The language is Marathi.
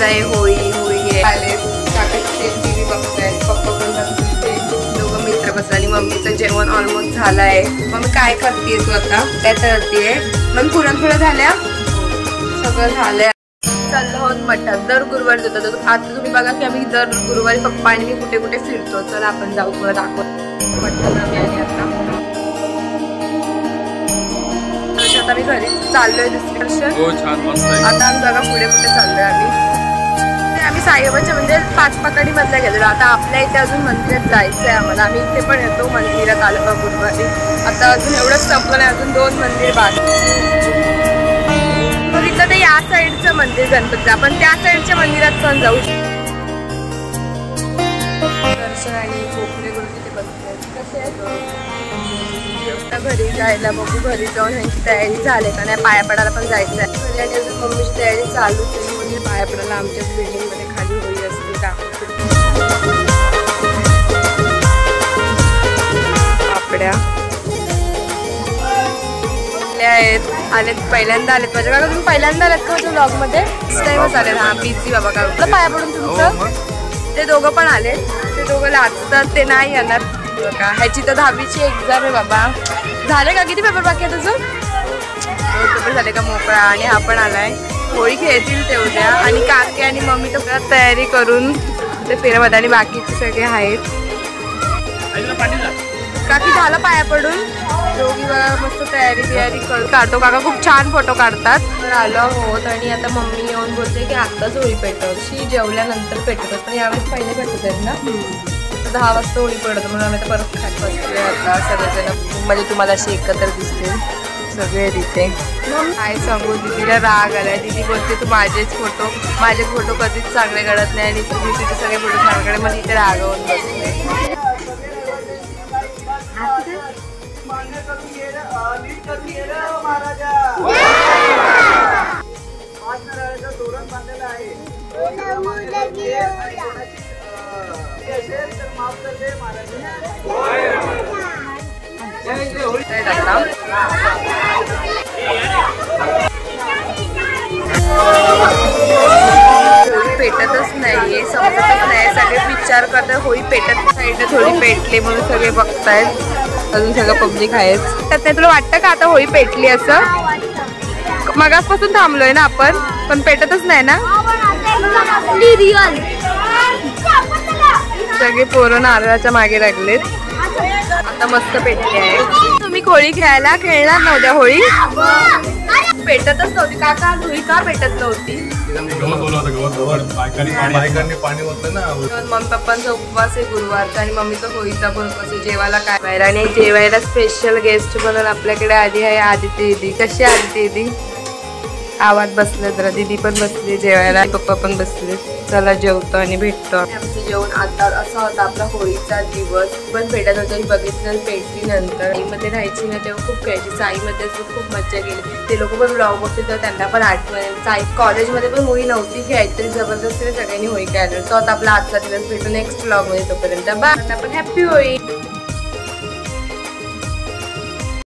आहे होळी होळी आले काकाचे टीव्ही बघतायत पप्पा पण बसते दोघं मित्र बसले आणि मम्मीचं जेवण ऑलमोस्ट झालंय. मम्मी काय करतेय तू आता काय करतेय मग पुरणपोळ्या झाल्या सगळं झालंय. चाललो आहोत मठात दर गुरुवारी जातो. आता तुम्ही बघा की आम्ही दर गुरुवारी पप्पा आणि मी कुठे कुठे फिरतो. चला आपण जाऊ तुला दाखवतो मठात आम्ही आणि आता मी घरी चाललोय दुसरीकडे. आता आम्ही बघा पुढे कुठे चाललोय आम्ही साईबाबाच्या म्हणजे पाचपाकडी मधल्या गेलेलो. आता आपल्या इथे अजून मंदिरात जायचंय आम्हाला. आम्ही इथे पण येतो मंदिरात आलो का गुरुवारी. आता अजून एवढंच संपलं नाही अजून 2 मंदिर बाकी. मग इथं ते या साईडचं मंदिर गणपतीचं आपण त्या साईडच्या मंदिरात पण जाऊ. दर्शन आणि कोकणे गुरु तिथे बसले कसे घरी जायला बघू. घरी जाऊन ह्यांची तयारी झाली का नाही पाया पडायला पण जायचं आहे. घरी आणि अजून मम्मीची तयारी चालूच आहे. म्हणजे पाया पडायला आमच्याच बिल्डिंगमध्ये खाली होई असते काम पापड्या आहेत आलेत पहिल्यांदा आलेत माझ्या काका. तुम्ही पहिल्यांदा आलेत का ब्लॉग मध्ये टाइमच आलेत. हा बिझी बाबा का पाया पडून तुमचं ते दोघं पण आले. ते दोघं लाजतात ते नाही येणार का. ह्याची तर 10वीची एक्झाम आहे बाबा. झाले का किती पेपर बाकी आहे तुझं. 2 पेपर झाले का मोकळा. आणि हा पण आलाय होळी खेळतील ते उद्या. आणि काकी आणि मम्मी तर तयारी करून ते फेऱ्यामध्ये आणि बाकीचे सगळे आहेत. काकी झालं पाया पडून दोघी बघा मस्त तयारी काढतो. काका खूप छान फोटो काढतात. तर आलो आहोत आणि आता मम्मी येऊन बोलते की आत्ताच होळी पेटवशी जेवल्यानंतर पेटवतात पण यावेळेस पहिले पेटवत आहेत ना. 10 वाजता होळी पडत म्हणून आम्ही आता परत खात बसले. आता सगळेजण म्हणजे तुम्हाला असे एकत्र दिसतील सगळे तिथे. काय सांगू दीदीला राग आलाय. दीदी बोलते तू माझे फोटो कधीच चांगले काढत नाही आणि तुम्ही तिथे सगळे फोटो चांगले काढे. मग इथे रागवून बसले. होळी पेटतच नाहीये समजतच नाही. सगळे विचार करतात होळी पेटत साईडला थोडी पेटली म्हणून सगळे बघतायत. अजून सगळं पब्लिक आहेच. त्यात तुला वाटतं का आता होळी पेटली असं. मगासपासून थांबलोय ना आपण पण पेटतच नाही ना. सगळे पोरं नारळाच्या मागे लागलेत. आता मस्त पेटली आहे. तुम्ही होळी खेळायला खेळणार नव्हत्या होळी पेटतच नव्हती. काका होळी का पेटत नव्हती. मम्मी पप्पांचा उपवास आहे गुरुवारचा आणि मम्मीचा होळीचा पण उपवास आहे. जेवायला काय बाहेर आणि जेवायला स्पेशल गेस्ट बनवून आपल्याकडे आधी आहे आदिती दीदी. कशी आदिती दीदी आवाज बसले जरा. दीदी पण बसली जेवायला पप्पा पण बसले. चला जेवतो आणि भेटतो. आमचं जेवण आता असा होता आपला होळीचा दिवस पण भेटत होता. बघितलं पेटली नंतर आईमध्ये राहायची ना तेव्हा खूप खेळायची. साईमध्ये खूप मज्जा गेली. ते लोक पण ब्लॉग बघते तर त्यांना पण आठवण. साई कॉलेजमध्ये पण होळी नव्हती खेळायची तरी जबरदस्तीने सगळ्यांनी होळी खेळायला. तो आता आपला आजचा दिवस भेटू नेक्स्ट ब्लॉग मध्ये. तोपर्यंत बाय. आपण हॅपी होळी.